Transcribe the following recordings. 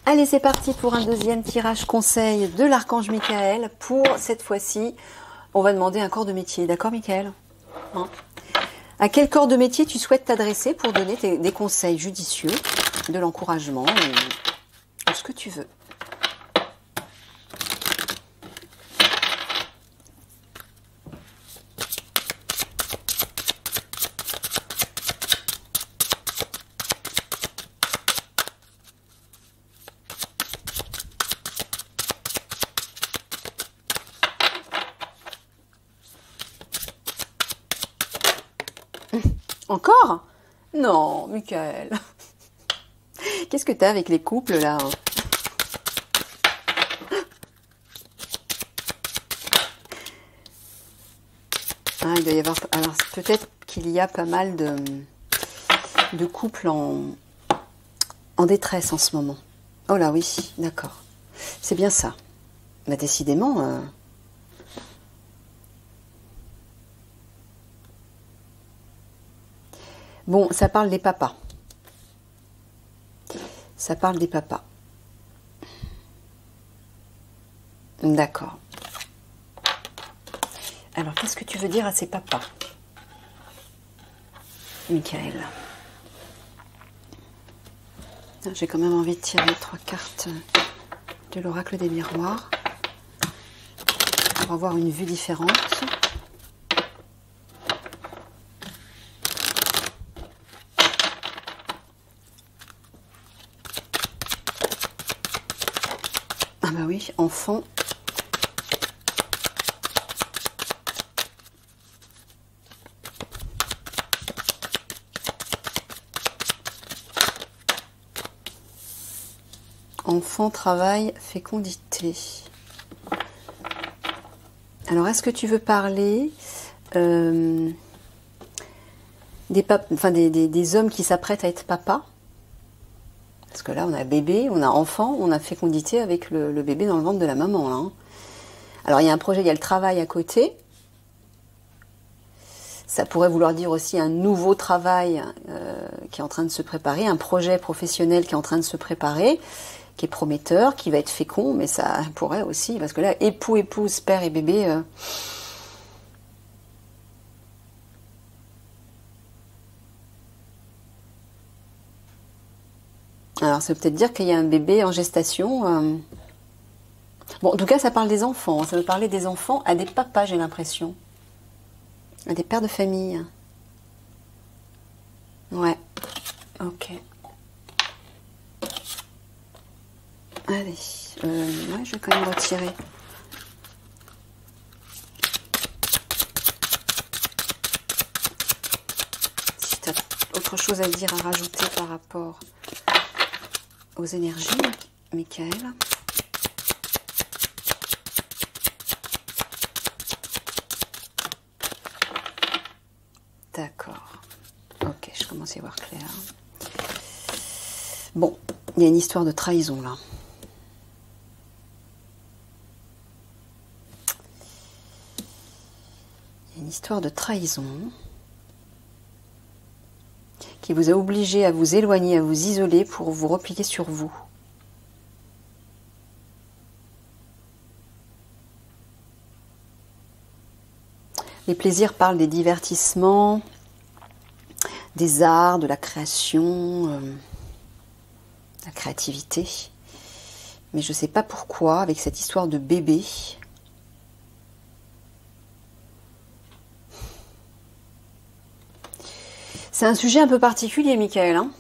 Allez, c'est parti pour un deuxième tirage conseil de l'archange Michael. Pour cette fois-ci, on va demander un corps de métier. D'accord, Michael? À quel corps de métier tu souhaites t'adresser pour donner des conseils judicieux, de l'encouragement, ou ce que tu veux? Encore? Non, Michael. Qu'est-ce que t'as avec les couples, là? Ah, il doit y avoir... Alors, peut-être qu'il y a pas mal de couples en détresse en ce moment. Oh là, oui, d'accord. C'est bien ça. Bah, décidément... Bon, ça parle des papas. Ça parle des papas. D'accord. Alors, qu'est-ce que tu veux dire à ces papas, Michael? J'ai quand même envie de tirer 3 cartes de l'oracle des miroirs pour avoir une vue différente. Ah bah oui, enfant. Enfant, travail, fécondité. Alors, est-ce que tu veux parler des hommes qui s'apprêtent à être papa? Parce que là, on a bébé, on a enfant, on a fécondité avec le bébé dans le ventre de la maman. Là, hein. Alors, il y a un projet, il y a le travail à côté. Ça pourrait vouloir dire aussi un nouveau travail qui est en train de se préparer, un projet professionnel qui est en train de se préparer, qui est prometteur, qui va être fécond, mais ça pourrait aussi, parce que là, époux, épouse, père et bébé... Alors, ça veut peut-être dire qu'il y a un bébé en gestation. Bon, en tout cas, ça parle des enfants. Ça veut parler des enfants à des papas, j'ai l'impression. À des pères de famille. Ouais. Ok. Allez. Ouais, je vais quand même retirer. Si tu as autre chose à dire, à rajouter par rapport aux énergies, Michael. D'accord. Ok, je commence à y voir clair. Bon, il y a une histoire de trahison là. Il y a une histoire de trahison qui vous a obligé à vous éloigner, à vous isoler pour vous replier sur vous. Les plaisirs parlent des divertissements, des arts, de la création, la créativité. Mais je ne sais pas pourquoi, avec cette histoire de bébé, c'est un sujet un peu particulier, Michael. Hein,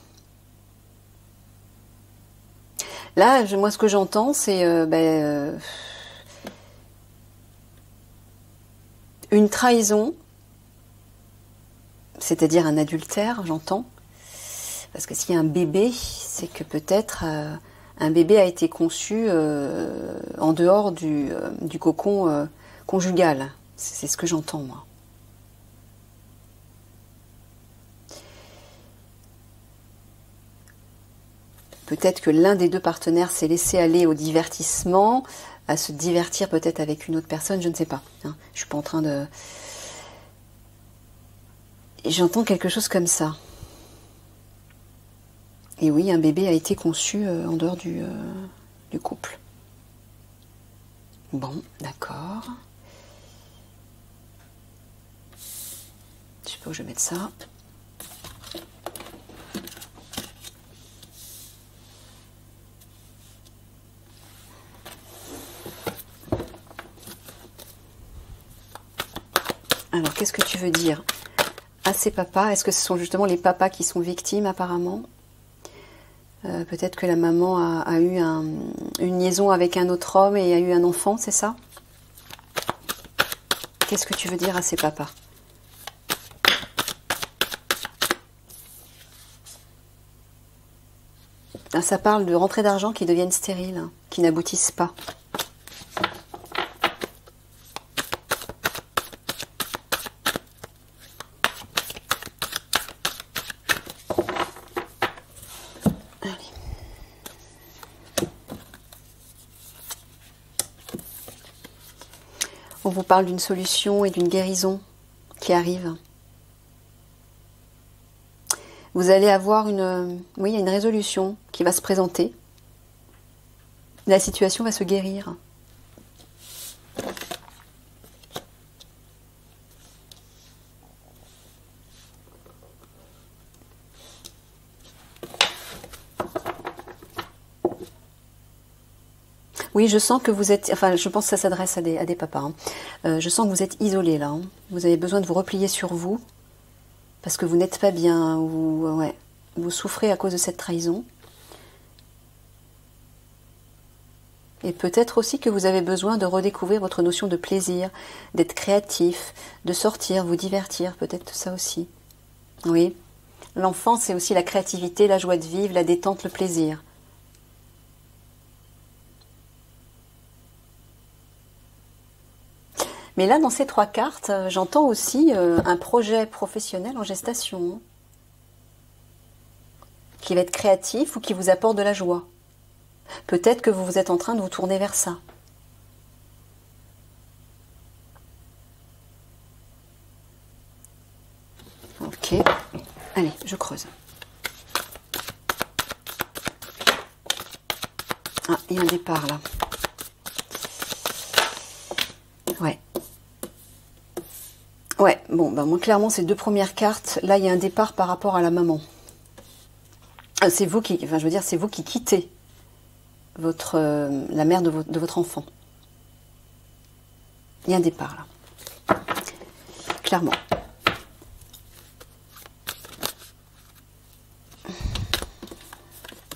là, moi, ce que j'entends, c'est une trahison, c'est-à-dire un adultère, j'entends. Parce que s'il y a un bébé, c'est que peut-être un bébé a été conçu en dehors du cocon conjugal. C'est ce que j'entends, moi. Peut-être que l'un des deux partenaires s'est laissé aller au divertissement, à se divertir peut-être avec une autre personne, je ne sais pas. Hein. Je suis pas en train de... J'entends quelque chose comme ça. Et oui, un bébé a été conçu en dehors du couple. Bon, d'accord. Je sais pas où je vais mettre ça. Alors, qu'est-ce que tu veux dire à ces papas? Est-ce que ce sont justement les papas qui sont victimes apparemment? Peut-être que la maman a eu une liaison avec un autre homme et a eu un enfant, c'est ça? Qu'est-ce que tu veux dire à ces papas? Ah, ça parle de rentrées d'argent qui deviennent stériles, qui n'aboutissent pas. On vous parle d'une solution et d'une guérison qui arrive. Vous allez avoir une résolution qui va se présenter. La situation va se guérir. Oui, je sens que vous êtes... Enfin, je pense que ça s'adresse à des papas. Hein. Je sens que vous êtes isolés, là. Hein. Vous avez besoin de vous replier sur vous. Parce que vous n'êtes pas bien. Vous souffrez à cause de cette trahison. Et peut-être aussi que vous avez besoin de redécouvrir votre notion de plaisir, d'être créatif, de sortir, vous divertir. Peut-être ça aussi. Oui. L'enfant, c'est aussi la créativité, la joie de vivre, la détente, le plaisir. Mais là, dans ces 3 cartes, j'entends aussi un projet professionnel en gestation. Qui va être créatif ou qui vous apporte de la joie. Peut-être que vous êtes en train de vous tourner vers ça. Ok. Allez, je creuse. Ah, il y a un départ là. Ouais. Ouais, bon, ben moi clairement ces 2 premières cartes, là il y a un départ par rapport à la maman. C'est vous qui, enfin je veux dire, c'est vous qui quittez la mère de votre enfant. Il y a un départ là. Clairement.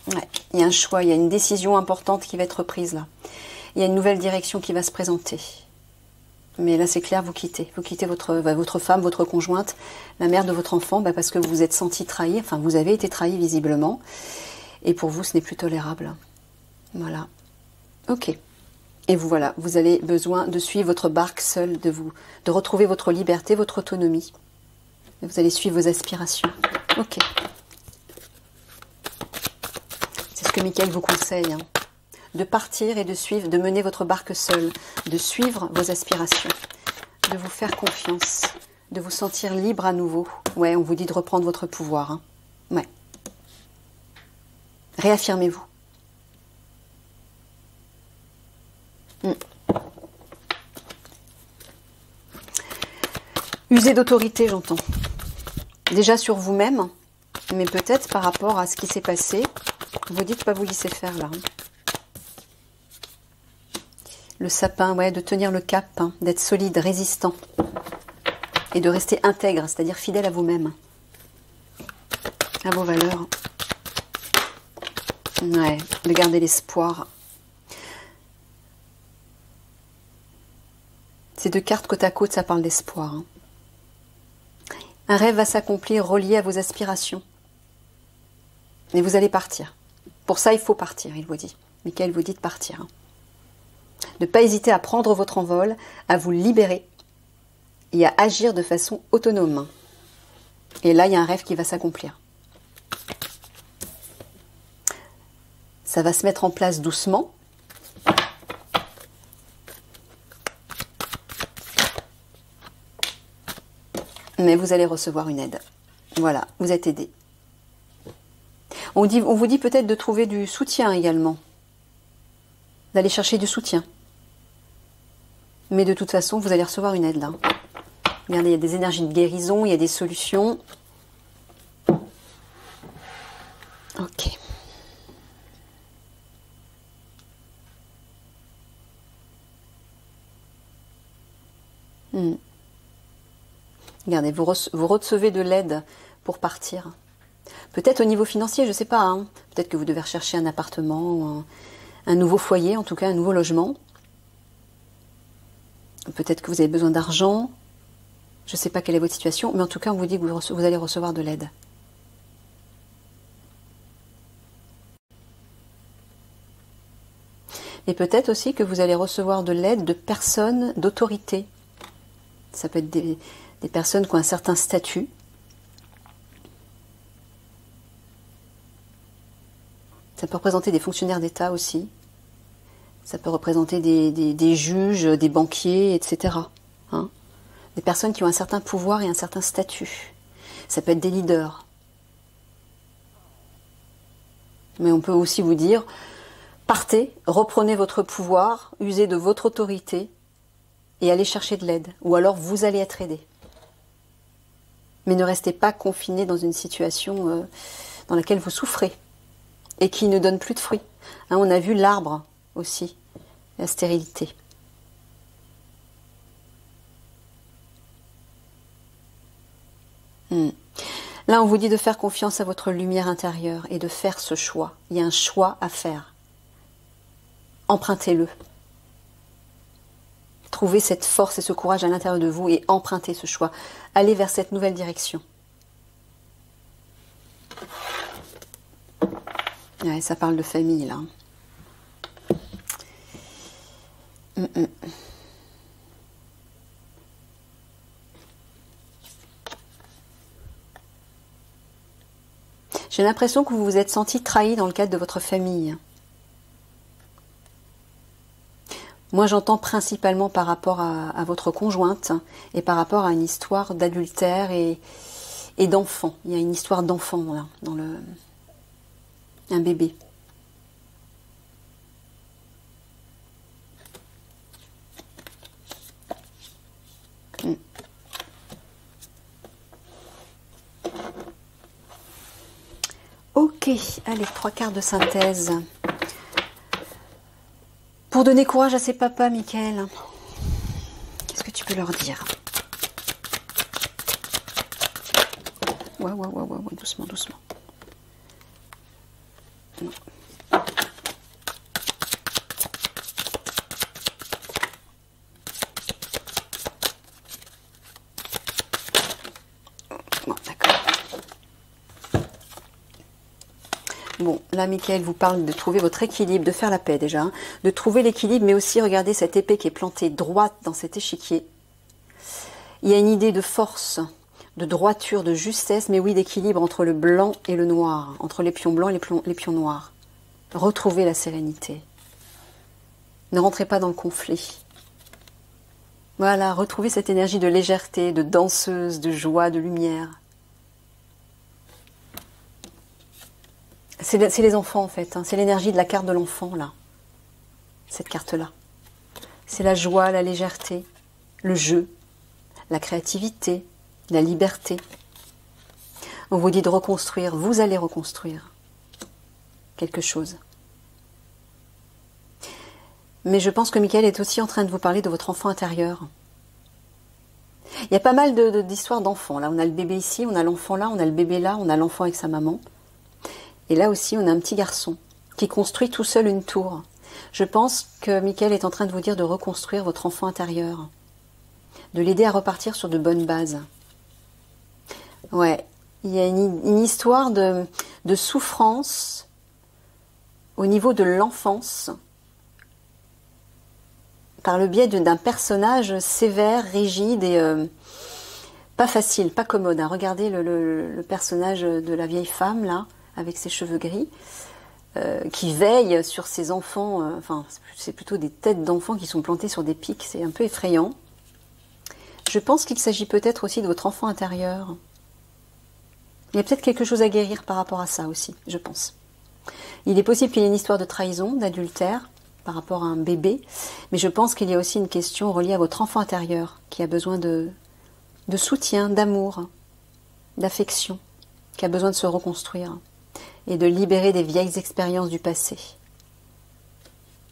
Ouais, il y a un choix, il y a une décision importante qui va être prise là. Il y a une nouvelle direction qui va se présenter. Mais là, c'est clair, vous quittez. Vous quittez votre femme, votre conjointe, la mère de votre enfant, parce que vous vous êtes senti trahi. Enfin, vous avez été trahi visiblement. Et pour vous, ce n'est plus tolérable. Voilà. Ok. Et vous, voilà, vous avez besoin de suivre votre barque seule, de retrouver votre liberté, votre autonomie. Et vous allez suivre vos aspirations. Ok. C'est ce que Michael vous conseille. Hein. De partir et de suivre, de mener votre barque seule, de suivre vos aspirations, de vous faire confiance, de vous sentir libre à nouveau. Ouais, on vous dit de reprendre votre pouvoir. Hein. Ouais. Réaffirmez-vous. Usez d'autorité, j'entends. Déjà sur vous-même, mais peut-être par rapport à ce qui s'est passé, vous dites pas vous laisser faire là. Hein. Le sapin, ouais, de tenir le cap, hein, d'être solide, résistant. Et de rester intègre, c'est-à-dire fidèle à vous-même. À vos valeurs. Ouais, de garder l'espoir. Ces 2 cartes côte à côte, ça parle d'espoir. Hein. Un rêve va s'accomplir relié à vos aspirations. Mais vous allez partir. Pour ça, il faut partir, il vous dit. Michael vous dit de partir. Hein. Ne pas hésiter à prendre votre envol, à vous libérer et à agir de façon autonome. Et là, il y a un rêve qui va s'accomplir. Ça va se mettre en place doucement. Mais vous allez recevoir une aide. Voilà, vous êtes aidé. On vous dit peut-être de trouver du soutien également. D'aller chercher du soutien. Mais de toute façon, vous allez recevoir une aide là. Regardez, il y a des énergies de guérison, il y a des solutions. Ok. Regardez, vous recevez de l'aide pour partir. Peut-être au niveau financier, je ne sais pas. Hein. Peut-être que vous devez rechercher un appartement, un nouveau foyer, en tout cas un nouveau logement. Peut-être que vous avez besoin d'argent. Je ne sais pas quelle est votre situation, mais en tout cas, on vous dit que vous allez recevoir de l'aide. Et peut-être aussi que vous allez recevoir de l'aide de personnes d'autorité. Ça peut être des personnes qui ont un certain statut. Ça peut représenter des fonctionnaires d'État aussi. Ça peut représenter des juges, des banquiers, etc. Hein, des personnes qui ont un certain pouvoir et un certain statut. Ça peut être des leaders. Mais on peut aussi vous dire, partez, reprenez votre pouvoir, usez de votre autorité et allez chercher de l'aide. Ou alors vous allez être aidé. Mais ne restez pas confiné dans une situation dans laquelle vous souffrez et qui ne donne plus de fruits. Hein, on a vu l'arbre aussi, la stérilité. Là, on vous dit de faire confiance à votre lumière intérieure et de faire ce choix. Il y a un choix à faire. Empruntez-le. Trouvez cette force et ce courage à l'intérieur de vous et empruntez ce choix. Allez vers cette nouvelle direction. Ouais, ça parle de famille, là. J'ai l'impression que vous vous êtes senti trahi dans le cadre de votre famille. Moi, j'entends principalement par rapport à votre conjointe et par rapport à une histoire d'adultère et d'enfant. Il y a une histoire d'enfant, là, dans un bébé. Ok, allez, 3 quarts de synthèse. Pour donner courage à ces papas, Michael, qu'est-ce que tu peux leur dire? Ouais, doucement, doucement. Non. Bon, d'accord. Bon, là, Michael vous parle de trouver votre équilibre, de faire la paix déjà, hein, de trouver l'équilibre, mais aussi, regardez cette épée qui est plantée droite dans cet échiquier. Il y a une idée de force, de droiture, de justesse, mais oui, d'équilibre entre le blanc et le noir, entre les pions blancs et les pions noirs. Retrouvez la sérénité. Ne rentrez pas dans le conflit. Voilà, retrouvez cette énergie de légèreté, de danseuse, de joie, de lumière. C'est les enfants en fait, hein. C'est l'énergie de la carte de l'enfant là, cette carte-là. C'est la joie, la légèreté, le jeu, la créativité, la liberté. On vous dit de reconstruire, vous allez reconstruire quelque chose. Mais je pense que Michael est aussi en train de vous parler de votre enfant intérieur. Il y a pas mal d'histoires d'enfants. Là, on a le bébé ici, on a l'enfant là, on a le bébé là, on a l'enfant avec sa maman. Et là aussi, on a un petit garçon qui construit tout seul une tour. Je pense que Michael est en train de vous dire de reconstruire votre enfant intérieur, de l'aider à repartir sur de bonnes bases. Ouais, il y a une histoire de souffrance au niveau de l'enfance, par le biais d'un personnage sévère, rigide et pas facile, pas commode. Hein. Regardez le personnage de la vieille femme, là, avec ses cheveux gris, qui veille sur ses enfants, enfin, c'est plutôt des têtes d'enfants qui sont plantées sur des pics, c'est un peu effrayant. Je pense qu'il s'agit peut-être aussi de votre enfant intérieur. Il y a peut-être quelque chose à guérir par rapport à ça aussi, je pense. Il est possible qu'il y ait une histoire de trahison, d'adultère, par rapport à un bébé, mais je pense qu'il y a aussi une question reliée à votre enfant intérieur, qui a besoin de soutien, d'amour, d'affection, qui a besoin de se reconstruire et de libérer des vieilles expériences du passé,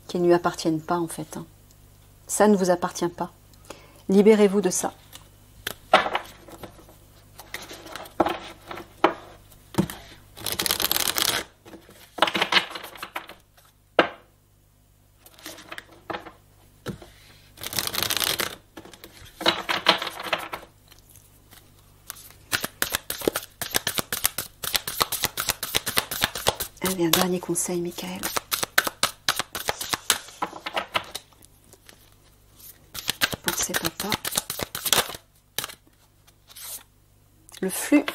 qui ne lui appartiennent pas en fait. Ça ne vous appartient pas. Libérez-vous de ça. Allez, un dernier conseil, Michael. Pour ses papas. Le flux.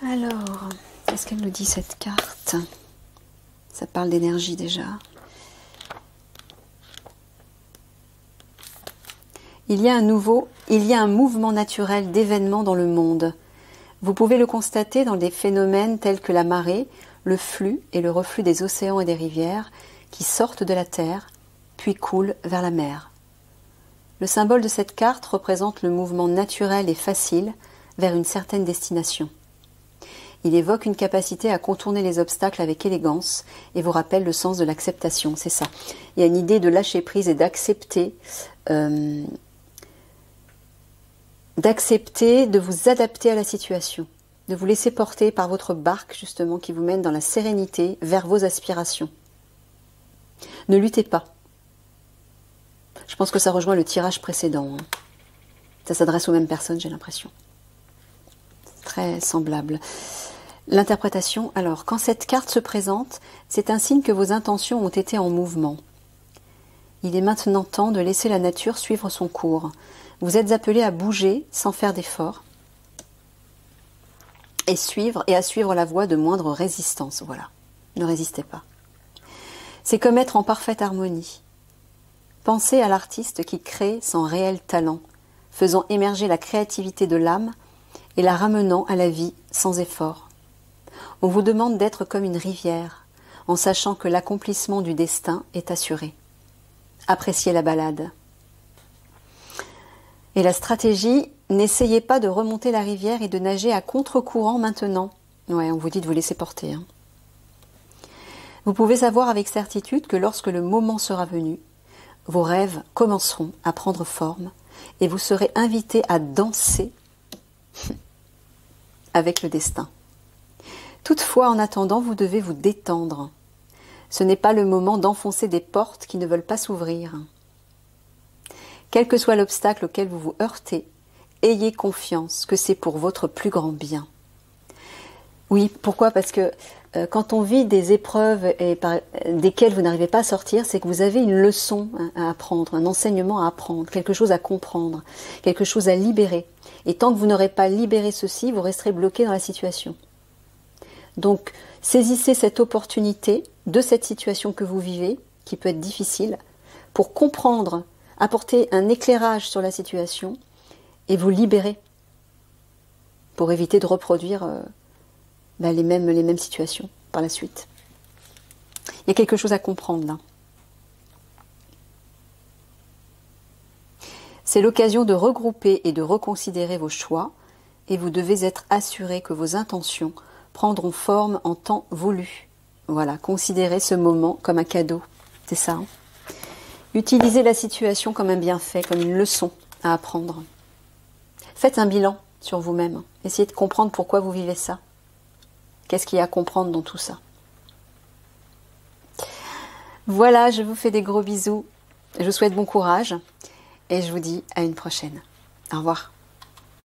Alors, qu'est-ce qu'elle nous dit cette carte? Ça parle d'énergie déjà. Il y a un mouvement naturel d'événements dans le monde. Vous pouvez le constater dans des phénomènes tels que la marée, le flux et le reflux des océans et des rivières qui sortent de la terre, puis coulent vers la mer. Le symbole de cette carte représente le mouvement naturel et facile vers une certaine destination. Il évoque une capacité à contourner les obstacles avec élégance et vous rappelle le sens de l'acceptation, c'est ça. Il y a une idée de lâcher prise et d'accepter, de vous adapter à la situation, de vous laisser porter par votre barque justement qui vous mène dans la sérénité vers vos aspirations. Ne luttez pas. Je pense que ça rejoint le tirage précédent. Ça s'adresse aux mêmes personnes, j'ai l'impression. Très semblable. L'interprétation, alors, quand cette carte se présente, c'est un signe que vos intentions ont été en mouvement. Il est maintenant temps de laisser la nature suivre son cours. Vous êtes appelé à bouger sans faire d'effort et à suivre la voie de moindre résistance. Voilà, ne résistez pas. C'est comme être en parfaite harmonie. Pensez à l'artiste qui crée sans réel talent, faisant émerger la créativité de l'âme et la ramenant à la vie sans effort. On vous demande d'être comme une rivière, en sachant que l'accomplissement du destin est assuré. Appréciez la balade. Et la stratégie, n'essayez pas de remonter la rivière et de nager à contre-courant maintenant. Ouais, on vous dit de vous laisser porter. Vous pouvez savoir avec certitude que lorsque le moment sera venu, vos rêves commenceront à prendre forme et vous serez invité à danser avec le destin. Toutefois, en attendant, vous devez vous détendre. Ce n'est pas le moment d'enfoncer des portes qui ne veulent pas s'ouvrir. Quel que soit l'obstacle auquel vous vous heurtez, ayez confiance que c'est pour votre plus grand bien. Oui, pourquoi? Parce que quand on vit des épreuves desquelles vous n'arrivez pas à sortir, c'est que vous avez une leçon à apprendre, un enseignement à apprendre, quelque chose à comprendre, quelque chose à libérer. Et tant que vous n'aurez pas libéré ceci, vous resterez bloqué dans la situation. Donc, saisissez cette opportunité de cette situation que vous vivez, qui peut être difficile, pour comprendre, apporter un éclairage sur la situation et vous libérer pour éviter de reproduire les mêmes situations par la suite. Il y a quelque chose à comprendre là. C'est l'occasion de regrouper et de reconsidérer vos choix et vous devez être assuré que vos intentions prendront forme en temps voulu. Voilà, considérez ce moment comme un cadeau, c'est ça. Utilisez la situation comme un bienfait, comme une leçon à apprendre. Faites un bilan sur vous-même. Essayez de comprendre pourquoi vous vivez ça. Qu'est-ce qu'il y a à comprendre dans tout ça? Voilà, je vous fais des gros bisous. Je vous souhaite bon courage et je vous dis à une prochaine. Au revoir.